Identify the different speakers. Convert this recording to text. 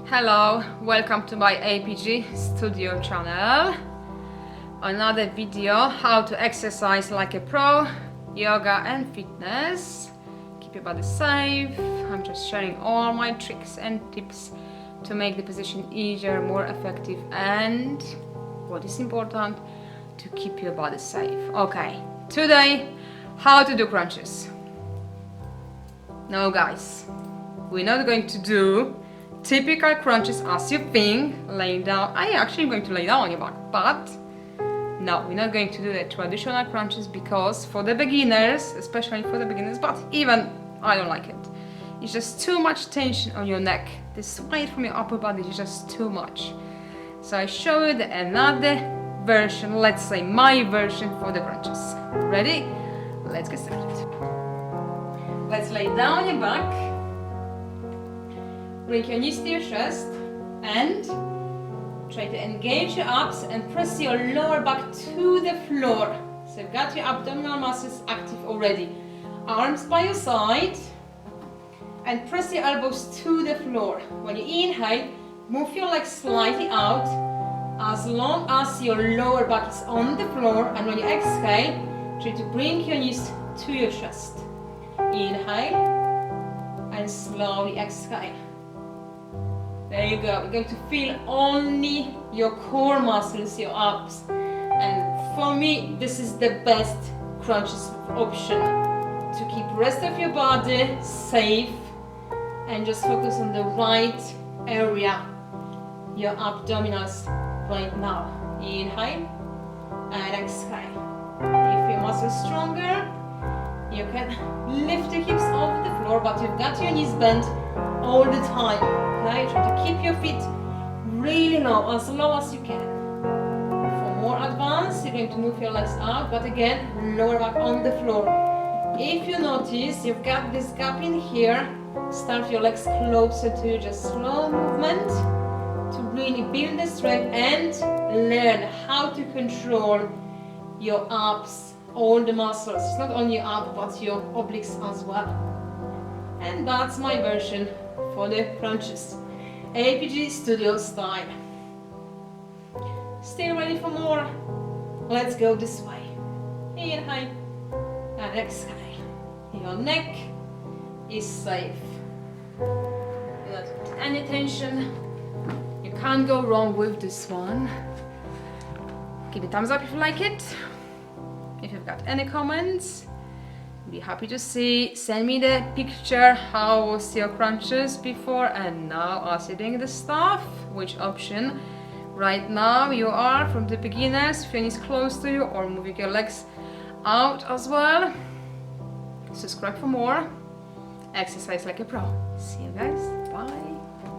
Speaker 1: Hello, welcome to my APG.STUDIO channel. Another video how to exercise like a pro, yoga and fitness. Keep your body safe. I'm just sharing all my tricks and tips to make the position easier, more effective, and what is important, to keep your body safe. Okay, today how to do crunches. No guys, we're not going to do typical crunches as you think, laying down. I actually am going to lay down on your back, but no, we're not going to do the traditional crunches because for the beginners, especially for the beginners, but even I don't like it. It's just too much tension on your neck. This weight from your upper body is just too much. So I show you another version, let's say my version for the crunches. Ready? Let's get started. Let's lay down on your back. Bring your knees to your chest and try to engage your abs and press your lower back to the floor. So you've got your abdominal muscles active already. Arms by your side and press your elbows to the floor. When you inhale, move your legs slightly out as long as your lower back is on the floor, and when you exhale, try to bring your knees to your chest. Inhale and slowly exhale. There you go. You're going to feel only your core muscles, your abs. And for me, this is the best crunches option to keep the rest of your body safe and just focus on the right area, your abdominals right now. Inhale and exhale. If your muscles stronger, you can lift your hips off the floor, but you've got your knees bent all the time. Okay, try to keep your feet really low as you can. For more advanced, you're going to move your legs out, but again, lower back on the floor. If you notice you've got this gap in here, start your legs closer to just slow movement to really build the strength and learn how to control your abs, all the muscles. It's not only your abs, but your obliques as well. And that's my version for the crunches, APG.STUDIO style. Still ready for more? Let's go this way. Inhale and exhale. Your neck is safe. Without any tension. You can't go wrong with this one. Give it a thumbs up if you like it. If you've got any comments, be happy to see. Send me the picture, how was your crunches before and now as you're doing the stuff, which option right now you are from the beginners, if your knees close to you, or moving your legs out as well. Subscribe for more. Exercise like a pro. See you guys. Bye.